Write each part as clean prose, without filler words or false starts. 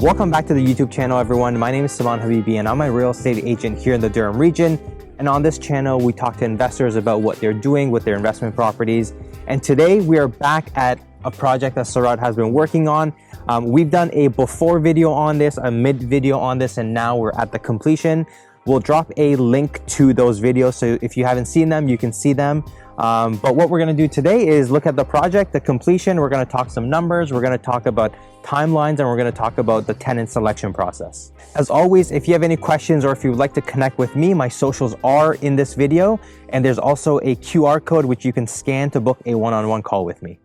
Welcome back to the YouTube channel, everyone. My name is Saman Habibi and I'm a real estate agent here in the Durham region. And on this channel, we talk to investors about what they're doing with their investment properties. And today we are back at a project that Sarath has been working on. We've done a before video on this, a mid video on this, and now we're at the completion. We'll drop a link to those videos, so if you haven't seen them, you can see them. But what we're going to do today is look at the project, the completion. We're going to talk some numbers. We're going to talk about timelines, and we're going to talk about the tenant selection process. As always, if you have any questions or if you would like to connect with me, my socials are in this video, and there's also a QR code which you can scan to book a one-on-one call with me.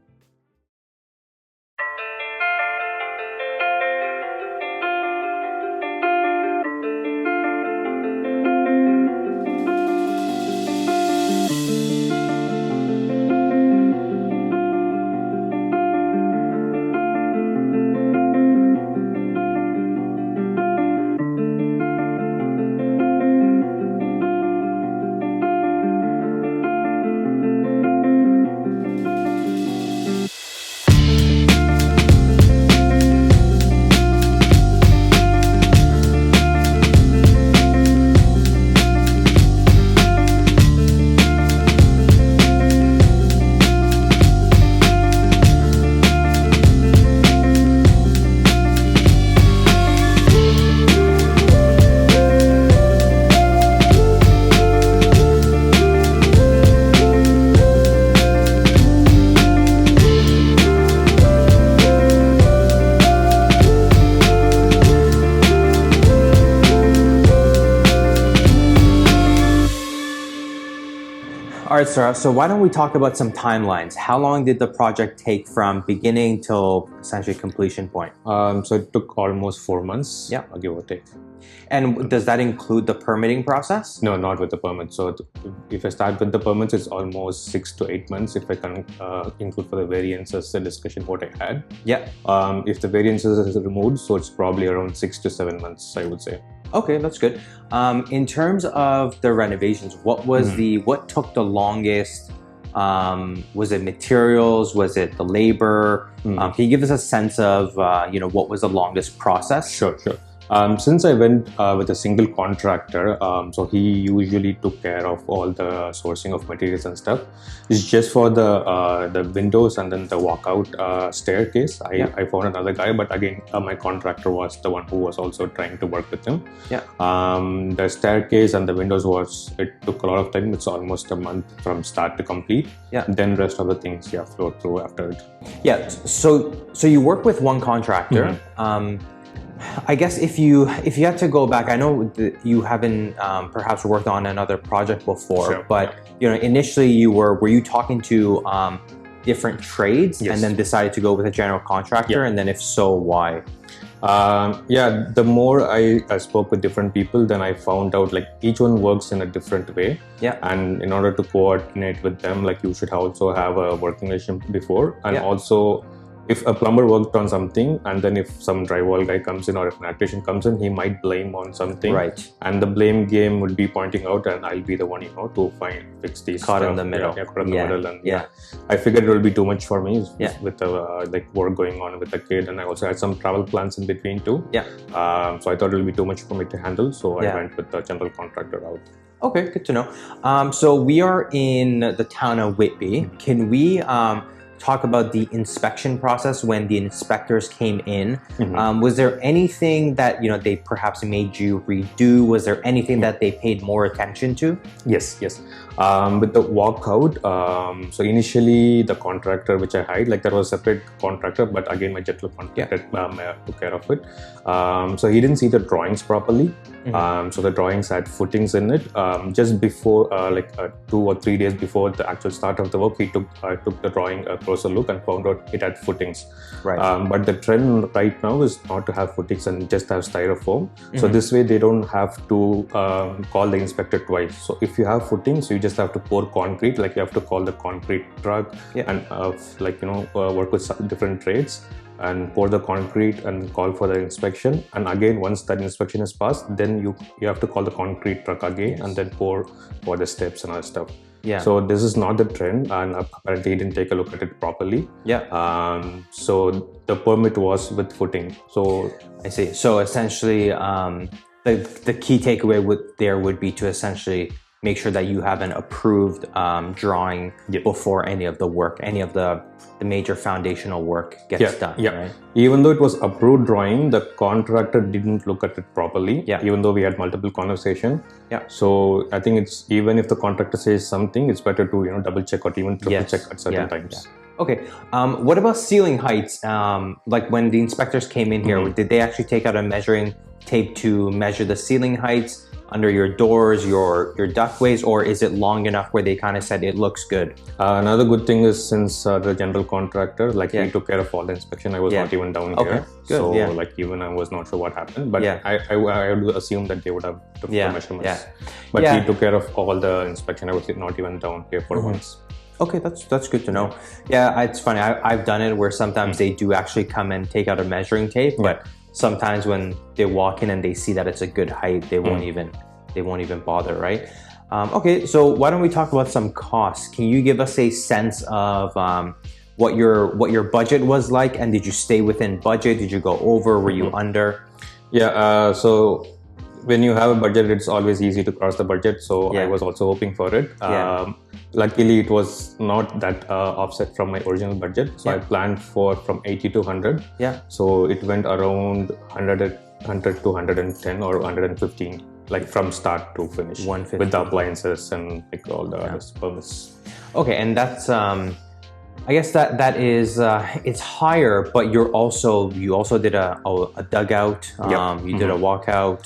All right, Sarath, so why don't we talk about some timelines? How long did the project take from beginning till essentially completion point? So it took almost 4 months, Yeah. give or take. And does that include the permitting process? No, not with the permits. So if I start with the permits, it's almost 6 to 8 months if I can include for the variances, the discussion what I had. Yeah. If the variances is removed, so it's probably around 6 to 7 months, I would say. Okay, that's good. In terms of the renovations, what was what took the longest? Was it materials? Was it the labor? Can you give us a sense of what was the longest process? Sure. Since I went with a single contractor, so he usually took care of all the sourcing of materials and stuff. It's just for the windows and then the walkout staircase. I found another guy, but again, my contractor was the one who was also trying to work with him. Yeah. The staircase and the windows it took a lot of time. It's almost a month from start to complete. Yeah. Then rest of the things, flow through after it. Yeah. So you work with one contractor. I guess if you had to go back, I know that you haven't perhaps worked on another project before, but initially were you talking to different trades and then decided to go with a general contractor, and then if so, why? The more I spoke with different people, then I found out like each one works in a different way. Yeah. And in order to coordinate with them, like you should also have a working relationship before, and also if a plumber worked on something and then if some drywall guy comes in or if an electrician comes in, he might blame on something. Right. And the blame game would be pointing out, and I'll be the one, to fix these. Caught in the middle. Caught in the middle. And I figured it will be too much for me with the work going on with the kid, and I also had some travel plans in between too. Yeah. So I thought it will be too much for me to handle. So I went with the general contractor route. Okay, good to know. So we are in the town of Whitby. Can we talk about the inspection process when the inspectors came in? Was there anything that they perhaps made you redo? Was there anything that they paid more attention to? Yes. With the walkout, so initially the contractor which I hired, like there was a separate contractor, but again my general contractor took care of it. So he didn't see the drawings properly. So the drawings had footings in it. Just before, 2 or 3 days before the actual start of the work, he took the drawing a closer look and found out it had footings. Right. But the trend right now is not to have footings and just have styrofoam. So this way they don't have to call the inspector twice. So if you have footings, you just have to pour concrete. Like you have to call the concrete truck and work with different trades and pour the concrete and call for the inspection. And again, once that inspection is passed, then you have to call the concrete truck again and then pour for the steps and other stuff. Yeah. So this is not the trend, and apparently he didn't take a look at it properly. Yeah. So the permit was with footing. So I see. So essentially, the key takeaway would be to essentially make sure that you have an approved drawing before any of the work, any of the major foundational work gets done. Yeah. Right? Even though it was approved drawing, the contractor didn't look at it properly. Yeah. Even though we had multiple conversations. Yeah. So I think it's, even if the contractor says something, it's better to double check or even triple check at certain times. Yeah. Okay. What about ceiling heights? Like when the inspectors came in here, did they actually take out a measuring tape to measure the ceiling heights under your doors, your ductways, or is it long enough where they kind of said it looks good? Another good thing is, since the general contractor, he took care of all the inspection, I was not even down here. Good. So even I was not sure what happened, but I would assume that they would have took the measurements. But he took care of all the inspection. I was not even down here for once. Okay, that's good to know. Yeah, it's funny. I've done it where sometimes they do actually come and take out a measuring tape, but sometimes when they walk in and they see that it's a good height, they won't even bother, right? Okay, so why don't we talk about some costs? Can you give us a sense of what your budget was like, and did you stay within budget? Did you go over? Were you under? Yeah, so when you have a budget, it's always easy to cross the budget. So I was also hoping for it. Luckily, it was not that offset from my original budget. So I planned from 80 to 100. Yeah. So it went around 100 to 110 or 115, from start to finish, 150 with the appliances and all the other permits. Okay, and that's I guess that is it's higher, but you also did a dugout. You did a walkout.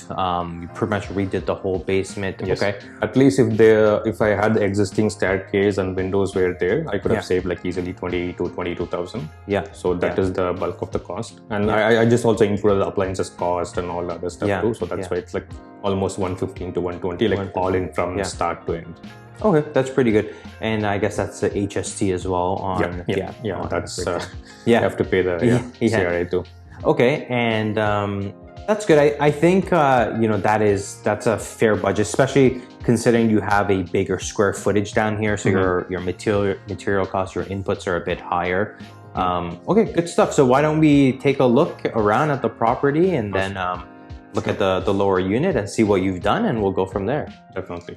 You pretty much redid the whole basement. Yes. Okay. At least if I had the existing staircase and windows were there, I could have saved easily 20 to 22,000. Yeah. So that is the bulk of the cost, and I just also included the appliances cost and all the other stuff too. So that's why it's almost 115 to 120, all in from start to end. Okay, that's pretty good. And I guess that's the HST as well on that's you have to pay the CRA too. Okay, and that's good. I think that's a fair budget, especially considering you have a bigger square footage down here, so your material costs, your inputs are a bit higher. Okay, good stuff. So why don't we take a look around at the property and then look at the lower unit and see what you've done, and we'll go from there. Definitely.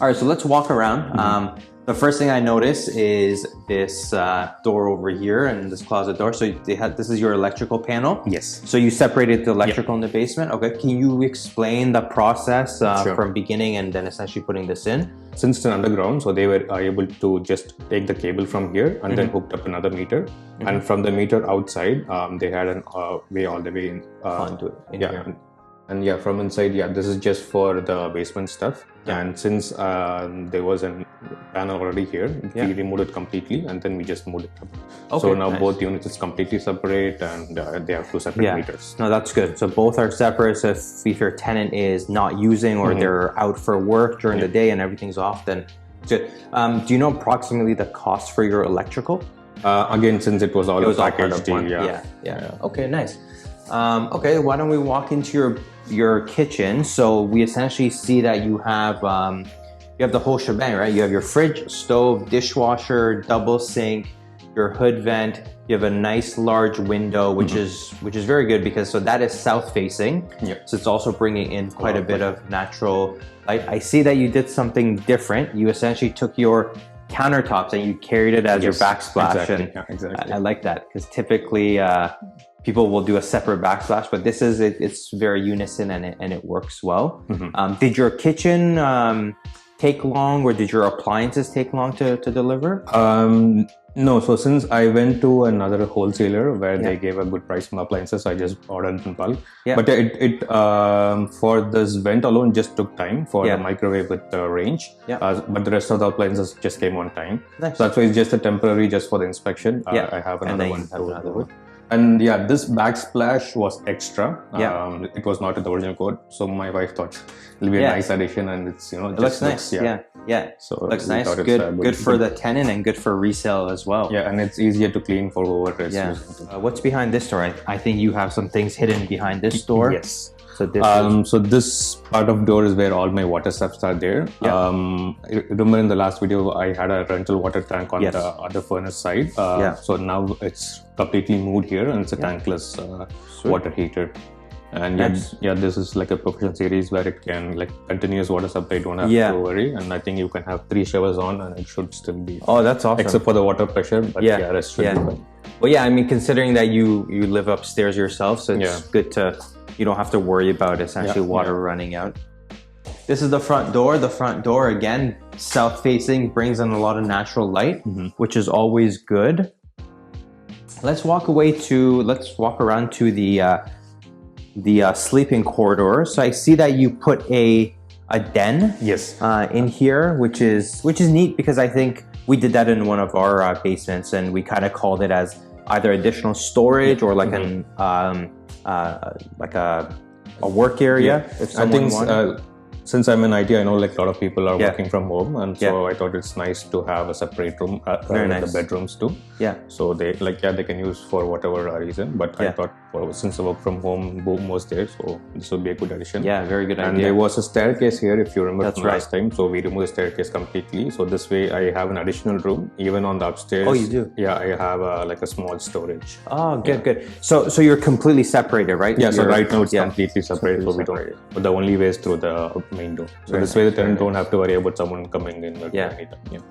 All right, so let's walk around. The first thing I notice is this door over here and this closet door. So this is your electrical panel? Yes. So you separated the electrical in the basement? Okay, can you explain the process from beginning and then essentially putting this in? Since it's underground, so they were able to just take the cable from here and then hooked up another meter. And from the meter outside, they had an way all the way in, onto it. And from inside, this is just for the basement stuff. And since there was a panel already here, we removed it completely and then we just moved it up. Okay, so now both units is completely separate and they have two separate meters. No, that's good. So both are separate. So if your tenant is not using or they're out for work during the day and everything's off, then good. Do you know approximately the cost for your electrical? Again, since it was all packaged. Okay, nice. Okay, why don't we walk into your kitchen? So we essentially see that you have the whole shebang, right? You have your fridge, stove, dishwasher, double sink, your hood vent. You have a nice large window, which is very good because that is south facing. So it's also bringing in quite a bit of natural light. I see that you did something different. You essentially took your countertops and you carried it as your backsplash. Exactly. I like that because typically people will do a separate backsplash, but it's very unison and it works well. Did your kitchen take long, or did your appliances take long to deliver? No, so since I went to another wholesaler where they gave a good price on appliances, I just ordered in bulk. But it for this vent alone just took time for the microwave with the range. But the rest of the appliances just came on time. Nice. So that's why it's just a temporary, just for the inspection. I have another one. And this backsplash was extra. It was not in the original code, so my wife thought it'll be a nice addition, and it's it looks nice. So it looks nice. Good for the tenant and good for resale as well. Yeah, and it's easier to clean for whoever is using it. What's behind this door? I think you have some things hidden behind this door. Yes. So this So this part of door is where all my water steps are there. Remember in the last video, I had a rental water tank on the other furnace side. So now it's completely moved here, and it's a tankless water heater. And this is like a professional series where it can like continuous water supply, don't have to worry. And I think you can have 3 showers on and it should still be. Oh, that's awesome. Except for the water pressure, but rest should be fine. Well, I mean, considering that you live upstairs yourself, so it's good to, you don't have to worry about essentially water running out. This is the front door. The front door, again, south facing, brings in a lot of natural light, which is always good. Let's walk around to the sleeping corridor. So I see that you put a den in here, which is neat, because I think we did that in one of our basements, and we kind of called it as either additional storage or like a work area. If someone wanted. Since I'm in IT, I know like a lot of people are working from home, and so I thought it's nice to have a separate room in the bedrooms too. So they they can use for whatever reason. But I thought since the work from home boom was there, so this would be a good addition. Very good idea. And there was a staircase here, if you remember from last time. So we removed the staircase completely. So this way I have an additional room even on the upstairs. Oh, you do? Yeah, I have like a small storage. Oh, good. So you're completely separated, right? Yeah. So right now it's completely separated. So we don't. But the only way is through the main door. So this way the tenant don't have to worry about someone coming in. Anytime.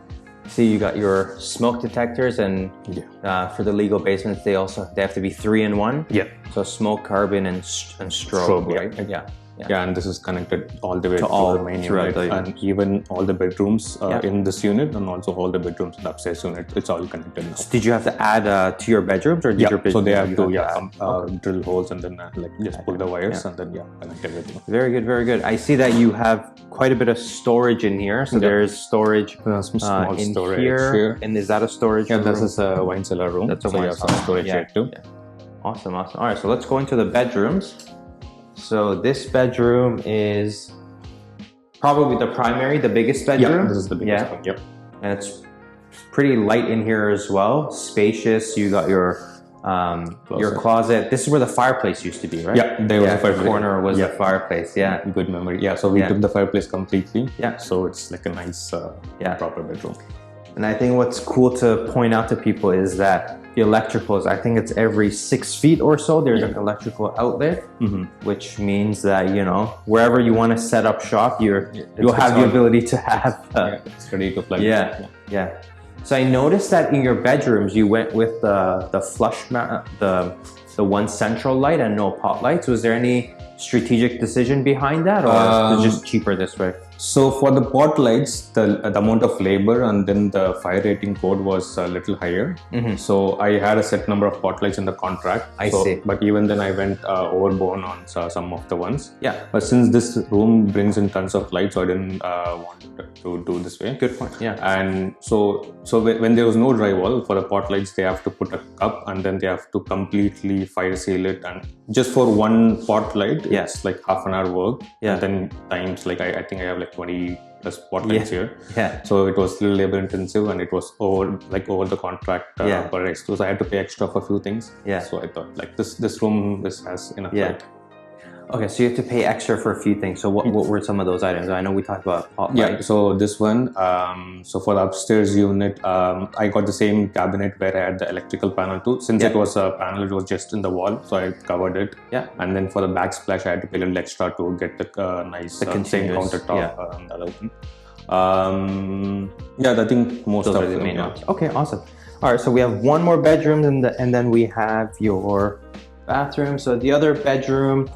See, you got your smoke detectors, and for the legal basements, they have to be 3-in-1. So smoke, carbon, and strobe, right? And this is connected all the way to the main unit, and even all the bedrooms in this unit, and also all the bedrooms in the upstairs unit. It's all connected now. So did you have to add to your bedrooms, or did your bedrooms? So they have to drill holes and then just pull the wires and then connect everything. Very good, very good. I see that you have quite a bit of storage in here. So there's storage small in storage here. And is that a storage room? This is a wine cellar room. That's a wine cellar. Some storage here too. Awesome. All right, so let's go into the bedrooms. So this bedroom is probably the primary, the biggest bedroom. This is the biggest one. And it's pretty light in here as well. Spacious. You got your closet. This is where the fireplace used to be, right? There was a fireplace. The corner was the fireplace. Good memory. So we took the fireplace completely. So it's like a nice proper bedroom. And I think what's cool to point out to people is that the electricals, I think it's every 6 feet or so, there's an electrical outlet, which means that, wherever you want to set up shop, you'll have the ability to have... it's ready to plug. So I noticed that in your bedrooms, you went with the flush, the one central light and no pot lights. Was there any strategic decision behind that, or is it just cheaper this way? So for the pot lights, the amount of labor and then the fire rating code was a little higher. So I had a set number of pot lights in the contract. I see. But even then I went overboard on some of the ones. But since this room brings in tons of light, so I didn't want to do this way. Good point. And so when there was no drywall for the pot lights, they have to put a cup and then they have to completely fire seal it. And just for one pot light, it's like half an hour work. And then times like I think I have like 20 plus pot lights here. So it was a little labor intensive, and it was over the contract price. So I had to pay extra for a few things. So I thought like this room has enough light. Okay, so you have to pay extra for a few things. So what were some of those items? I know we talked about pot light. So this one, so for the upstairs unit, I got the same cabinet where I had the electrical panel too. Since it was a panel, it was just in the wall, so I covered it. And then for the backsplash, I had to pay a little extra to get the nice same countertop and the other one. I think most those of are the them. main ones. Okay, awesome. All right, so we have one more bedroom, and then we have your bathroom. So the other bedroom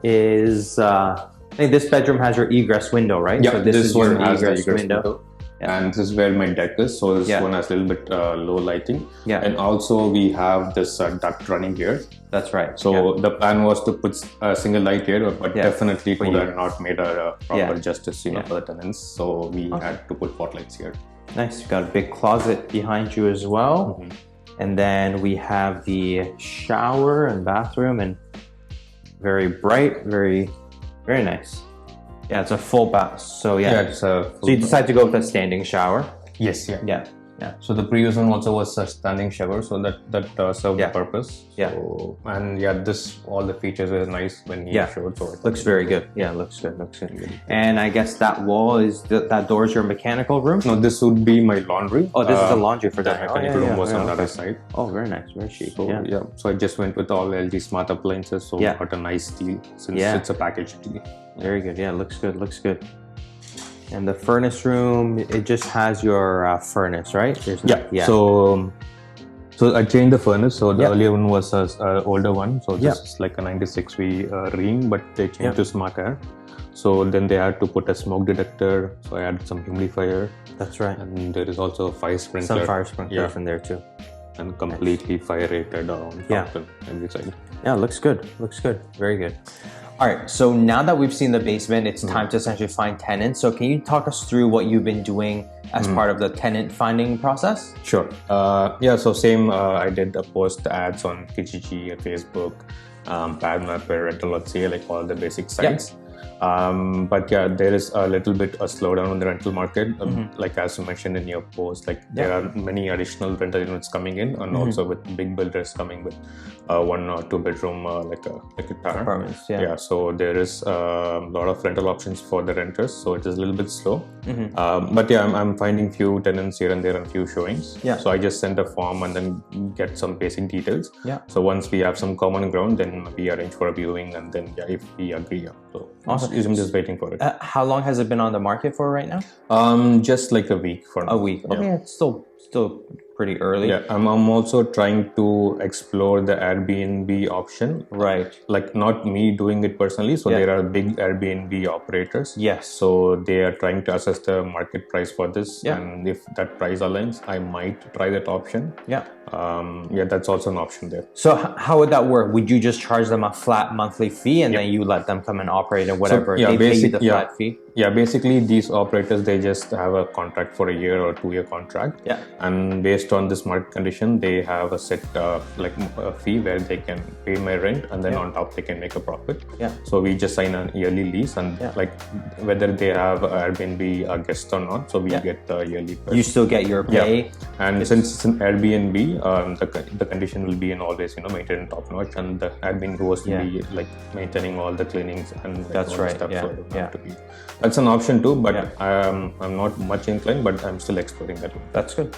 is I think this bedroom has your egress window, right? So this one has the egress window. And this is where my deck is, so this one has a little bit low lighting. And also we have this duct running here. That's right. So the plan was to put a single light here, but definitely could have not made a proper justice for the tenants. So we had to put pot lights here. Nice. You've got a big closet behind you as well. And then we have the shower and bathroom, and very bright, very nice. It's a full bath. So it's a so you decided to go with a standing shower. Yes. Yeah. So the previous one also was a standing shower, so that served the purpose. So, and this all the features were nice when he showed. So looks very good. Yeah, looks good. Looks good. And I guess that wall is that door is your mechanical room. No, this would be my laundry. Oh, this is a laundry for that. The mechanical room was on the other side. Oh, very nice, very chic. So, so I just went with all LG smart appliances. So got a nice deal since it's a package deal. Very good. Yeah, looks good. Looks good. And the furnace room, it just has your furnace, right? So I changed the furnace. So the earlier one was an older one. So this is like a 96V ring, but they changed to smart air. So then they had to put a smoke detector. So I added some humidifier. That's right. And there is also a fire sprinkler. Some fire sprinklers in there too. And completely fire rated on top and every side. Yeah, looks good. Looks good. Very good. All right, so now that we've seen the basement, it's time to essentially find tenants. So can you talk us through what you've been doing as part of the tenant finding process? Sure. So same, I did post ads on Kijiji, Facebook, Padmapper, Rental.ca, like all the basic sites. But there is a little bit a slowdown in the rental market. Like as you mentioned in your post, like there are many additional rental units coming in, and also with big builders coming with 1 or 2 bedroom like a tower. Apartments, So there is a lot of rental options for the renters. So it is a little bit slow. But I'm finding few tenants here and there and few showings. So I just send a form and then get some basic details. So once we have some common ground, then we arrange for a viewing, and then if we agree, so awesome. I'm just waiting for it. How long has it been on the market for right now? Just like a week for now. A week. Okay, it's still pretty early. I'm also trying to explore the Airbnb option. Right. Like not me doing it personally. So there are big Airbnb operators. Yes. So they are trying to assess the market price for this. And if that price aligns, I might try that option. That's also an option there. So how would that work? Would you just charge them a flat monthly fee and then you let them come and operate and whatever? So, they pay you the flat fee? Yeah, basically these operators, they just have a contract for a year or 2-year contract. And based on this market condition, they have a set like a fee where they can pay my rent, and then on top they can make a profit. So we just sign a yearly lease, and like whether they have Airbnb a guest or not, so we get the yearly price. You still get your pay. And since it's an Airbnb, the condition will be in always maintain top notch, and the admin host will be like maintaining all the cleanings and that's right. Stuff, so that's an option too, but I'm not much inclined, but I'm still exploring that one. That's good.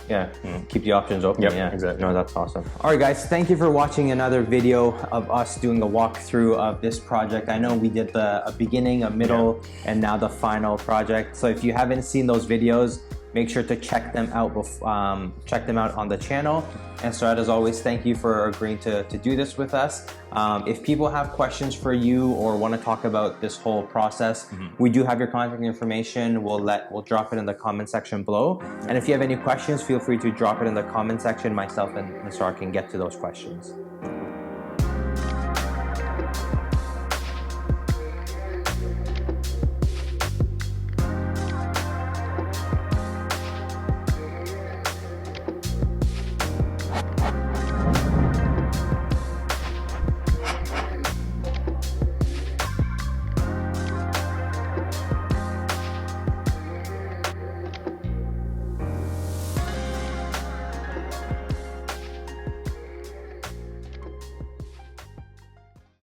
Keep the options open. Exactly. No, that's awesome. All right, guys, thank you for watching another video of us doing a walkthrough of this project. I know we did a beginning, a middle, and now the final project. So if you haven't seen those videos, make sure to check them out on the channel. And Sarath, as always, thank you for agreeing to do this with us. If people have questions for you or want to talk about this whole process, we do have your contact information. We'll drop it in the comment section below. And if you have any questions, feel free to drop it in the comment section. Myself and Sarath can get to those questions.